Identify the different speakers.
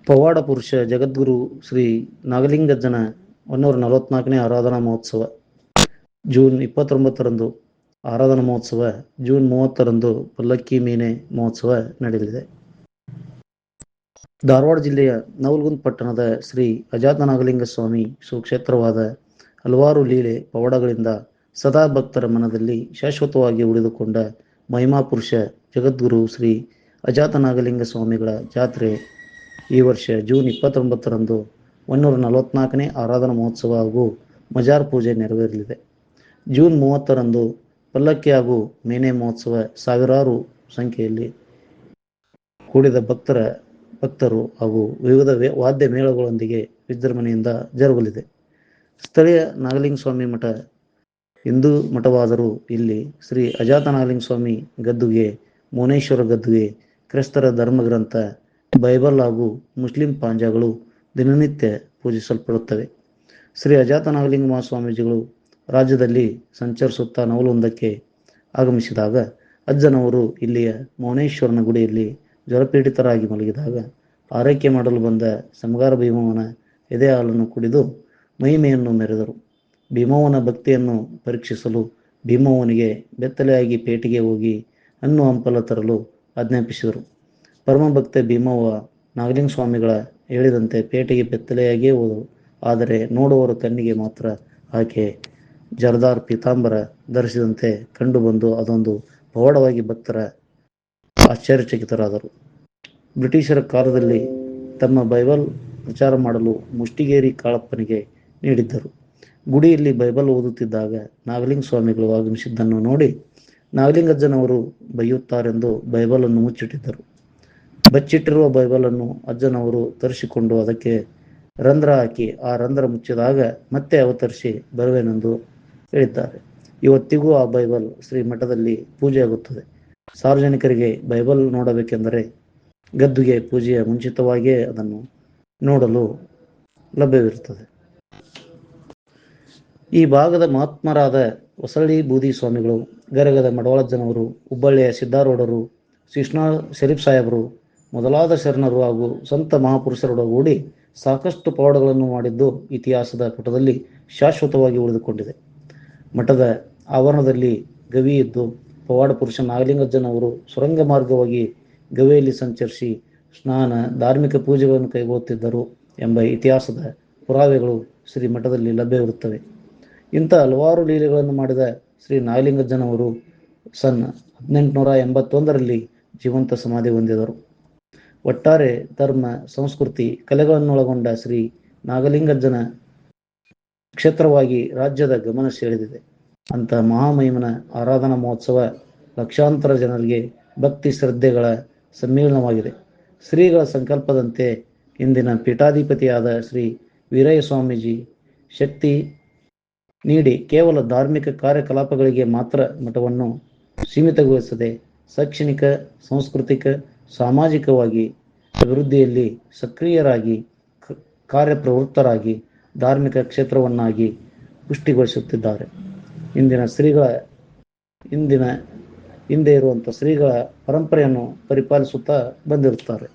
Speaker 1: ಪವಾಡ ಪುರುಷ ಜಗದ್ಗುರು ಶ್ರೀ ನಾಗಲಿಂಗಜ್ಜನ 144ನೇ ಆರಾಧನಾ ಮಹೋತ್ಸವ ಜೂನ್ 29ರಂದು ಆರಾಧನಾ ಮಹೋತ್ಸವ, ಜೂನ್ 30ರಂದು ಪಲ್ಲಕ್ಕಿ ಮೀನೆ ಮಹೋತ್ಸವ ನಡೆಯಲಿದೆ. ಧಾರವಾಡ ಜಿಲ್ಲೆಯ ನವಲಗುಂದ ಪಟ್ಟಣದ ಶ್ರೀ ಅಜಾತ ನಾಗಲಿಂಗ ಸ್ವಾಮಿ ಸುಕ್ಷೇತ್ರವಾದ ಹಲವಾರು ಲೀಲೆ ಪವಾಡಗಳಿಂದ ಸದಾ ಭಕ್ತರ ಮನದಲ್ಲಿ ಶಾಶ್ವತವಾಗಿ ಉಳಿದುಕೊಂಡ ಮಹಿಮಾ ಪುರುಷ ಜಗದ್ಗುರು ಶ್ರೀ ಅಜಾತ ನಾಗಲಿಂಗ ಸ್ವಾಮಿಗಳ ಜಾತ್ರೆ ಈ ವರ್ಷ ಜೂನ್ 29ರಂದು 144ನೇ ಆರಾಧನಾ ಮಹೋತ್ಸವ ಹಾಗೂ ಮಜಾರ್ ಪೂಜೆ ನೆರವೇರಲಿದೆ. ಜೂನ್ 30ರಂದು ಪಲ್ಲಕ್ಕಿ ಹಾಗೂ ಮೇನೆ ಮಹೋತ್ಸವ ಸಾವಿರಾರು ಸಂಖ್ಯೆಯಲ್ಲಿ ಕೂಡಿದ ಭಕ್ತರು ಹಾಗೂ ವಿವಿಧ ವಾದ್ಯ ಮೇಳಗಳೊಂದಿಗೆ ವಿಜೃಂಭಣೆಯಿಂದ ಜರುಗಲಿದೆ. ಸ್ಥಳೀಯ ನಾಗಲಿಂಗ ಸ್ವಾಮಿ ಮಠ ಹಿಂದೂ ಮಠವಾದರೂ ಇಲ್ಲಿ ಶ್ರೀ ಅಜಾತ ನಾಗಲಿಂಗ ಸ್ವಾಮಿ ಗದ್ದುಗೆ, ಮೌನೇಶ್ವರ ಗದ್ದುಗೆ, ಕ್ರೈಸ್ತರ ಧರ್ಮಗ್ರಂಥ ಬೈಬಲ್ ಹಾಗೂ ಮುಸ್ಲಿಂ ಪಾಂಜಗಳು ದಿನನಿತ್ಯ ಪೂಜಿಸಲ್ಪಡುತ್ತವೆ. ಶ್ರೀ ಅಜಾತ ನಾಗಲಿಂಗ ಮಹಾಸ್ವಾಮೀಜಿಗಳು ರಾಜ್ಯದಲ್ಲಿ ಸಂಚರಿಸುತ್ತಾ ನವಲಗುಂದಕ್ಕೆ ಆಗಮಿಸಿದಾಗ ಅಜ್ಜನವರು ಇಲ್ಲಿಯ ಮೌನೇಶ್ವರನ ಗುಡಿಯಲ್ಲಿ ಜ್ವರಪೀಡಿತರಾಗಿ ಮಲಗಿದಾಗ ಆರೈಕೆ ಮಾಡಲು ಬಂದ ಸಮಗಾರ ಭೀಮವ್ವನ ಎದೆ ಹಾಲನ್ನು ಕುಡಿದು ಮಹಿಮೆಯನ್ನು ಮೆರೆದರು. ಭೀಮವ್ವನ ಭಕ್ತಿಯನ್ನು ಪರೀಕ್ಷಿಸಲು ಭೀಮವ್ವನಿಗೆ ಬೆತ್ತಲೆಯಾಗಿ ಪೇಟೆಗೆ ಹೋಗಿ ಹಣ್ಣು ಹಂಪಲ ತರಲು ಆಜ್ಞಾಪಿಸಿದರು. ಪರಮಭಕ್ತ ಭೀಮವ್ವ ನಾಗಲಿಂಗ ಸ್ವಾಮಿಗಳ ಹೇಳಿದಂತೆ ಪೇಟೆಗೆ ಬೆತ್ತಲೆಯಾಗಿಯೇ ಹೋದಳು. ಆದರೆ ನೋಡುವವರ ಕಣ್ಣಿಗೆ ಮಾತ್ರ ಆಕೆ ಜರದಾರ್ ಪೀತಾಂಬರ ಧರಿಸಿದಂತೆ ಕಂಡು ಬಂದು ಅದೊಂದು ಪವಾಡವಾಗಿ ಭಕ್ತರ ಆಶ್ಚರ್ಯಚಕಿತರಾದರು. ಬ್ರಿಟಿಷರ ಕಾಲದಲ್ಲಿ ತಮ್ಮ ಬೈಬಲ್ ಪ್ರಚಾರ ಮಾಡಲು ಮುಷ್ಟಿಗೇರಿ ಕಾಳಪ್ಪನಿಗೆ ನೀಡಿದ್ದರು. ಗುಡಿಯಲ್ಲಿ ಬೈಬಲ್ ಓದುತ್ತಿದ್ದಾಗ ನಾಗಲಿಂಗ ಸ್ವಾಮಿಗಳು ಆಗಮಿಸಿದ್ದನ್ನು ನೋಡಿ ನಾಗಲಿಂಗಜ್ಜನವರು ಬೈಯುತ್ತಾರೆಂದು ಬೈಬಲನ್ನು ಮುಚ್ಚಿಟ್ಟಿದ್ದರು. ಬಚ್ಚಿಟ್ಟಿರುವ ಬೈಬಲನ್ನು ಅಜ್ಜನವರು ತರಿಸಿಕೊಂಡು ಅದಕ್ಕೆ ರಂಧ್ರ ಹಾಕಿ ಆ ರಂಧ್ರ ಮುಚ್ಚಿದಾಗ ಮತ್ತೆ ಅವತರಿಸಿ ಬರುವೆನೆಂದು ಹೇಳಿದ್ದಾರೆ. ಇವತ್ತಿಗೂ ಆ ಬೈಬಲ್ ಶ್ರೀ ಮಠದಲ್ಲಿ ಪೂಜೆಯಾಗುತ್ತದೆ. ಸಾರ್ವಜನಿಕರಿಗೆ ಬೈಬಲ್ ನೋಡಬೇಕೆಂದರೆ ಗದ್ದುಗೆ ಪೂಜೆಯ ಮುಂಚಿತವಾಗಿಯೇ ಅದನ್ನು ನೋಡಲು ಲಭ್ಯವಿರುತ್ತದೆ. ಈ ಭಾಗದ ಮಹಾತ್ಮರಾದ ಹೊಸಳ್ಳಿ ಬೂದಿ ಸ್ವಾಮಿಗಳು, ಗರಗದ ಮಡವಾಳಜ್ಜನವರು, ಹುಬ್ಬಳ್ಳಿಯ ಸಿದ್ದಾರೂಢರು, ಶಿಶ್ನಾ ಶರೀಫ್ ಸಾಹೇಬರು ಮೊದಲಾದ ಶರಣರು ಹಾಗೂ ಸಂತ ಮಹಾಪುರುಷರೊಡಗೂಡಿ ಸಾಕಷ್ಟು ಪವಾಡಗಳನ್ನು ಮಾಡಿದ್ದು ಇತಿಹಾಸದ ಪುಟದಲ್ಲಿ ಶಾಶ್ವತವಾಗಿ ಉಳಿದುಕೊಂಡಿದೆ. ಮಠದ ಆವರಣದಲ್ಲಿ ಗವಿ ಇದ್ದು ಪವಾಡ ಪುರುಷ ನಾಗಲಿಂಗಜ್ಜನವರು ಸುರಂಗ ಮಾರ್ಗವಾಗಿ ಗವಿಯಲ್ಲಿ ಸಂಚರಿಸಿ ಸ್ನಾನ, ಧಾರ್ಮಿಕ ಪೂಜೆಗಳನ್ನು ಕೈಗೊಳ್ಳುತ್ತಿದ್ದರು ಎಂಬ ಇತಿಹಾಸದ ಪುರಾವೆಗಳು ಶ್ರೀ ಮಠದಲ್ಲಿ ಲಭ್ಯವಿರುತ್ತವೆ. ಇಂಥ ಹಲವಾರು ಲೀಲೆಗಳನ್ನು ಮಾಡಿದ ಶ್ರೀ ನಾಗಲಿಂಗಜ್ಜನವರು 1881ರಲ್ಲಿ ಜೀವಂತ ಸಮಾಧಿ ಹೊಂದಿದರು. ಒಟ್ಟಾರೆ ಧರ್ಮ, ಸಂಸ್ಕೃತಿ, ಕಲೆಗಳನ್ನೊಳಗೊಂಡ ಶ್ರೀ ನಾಗಲಿಂಗಜ್ಜನ ಕ್ಷೇತ್ರವಾಗಿ ರಾಜ್ಯದ ಗಮನ ಸೆಳೆದಿದೆ. ಅಂಥ ಮಹಾಮಹಿಮನ ಆರಾಧನಾ ಮಹೋತ್ಸವ ಲಕ್ಷಾಂತರ ಜನರಿಗೆ ಭಕ್ತಿ ಶ್ರದ್ಧೆಗಳ ಸಮ್ಮಿಲನವಾಗಿದೆ. ಶ್ರೀಗಳ ಸಂಕಲ್ಪದಂತೆ ಇಂದಿನ ಪೀಠಾಧಿಪತಿಯಾದ ಶ್ರೀ ವೀರಯ್ಯ ಸ್ವಾಮೀಜಿ ಶಕ್ತಿ ನೀಡಿ ಕೇವಲ ಧಾರ್ಮಿಕ ಕಾರ್ಯಕಲಾಪಗಳಿಗೆ ಮಾತ್ರ ಮಠವನ್ನು ಸೀಮಿತಗೊಳಿಸದೆ ಶೈಕ್ಷಣಿಕ, ಸಾಂಸ್ಕೃತಿಕ, ಸಾಮಾಜಿಕವಾಗಿ ಅಭಿವೃದ್ಧಿಯಲ್ಲಿ ಸಕ್ರಿಯರಾಗಿ ಕಾರ್ಯಪ್ರವೃತ್ತರಾಗಿ ಧಾರ್ಮಿಕ ಕ್ಷೇತ್ರವನ್ನಾಗಿ ಪುಷ್ಟಿಗೊಳಿಸುತ್ತಿದ್ದಾರೆ. ಹಿಂದೆ ಇರುವಂಥ ಶ್ರೀಗಳ ಪರಂಪರೆಯನ್ನು ಪರಿಪಾಲಿಸುತ್ತಾ ಬಂದಿರುತ್ತಾರೆ.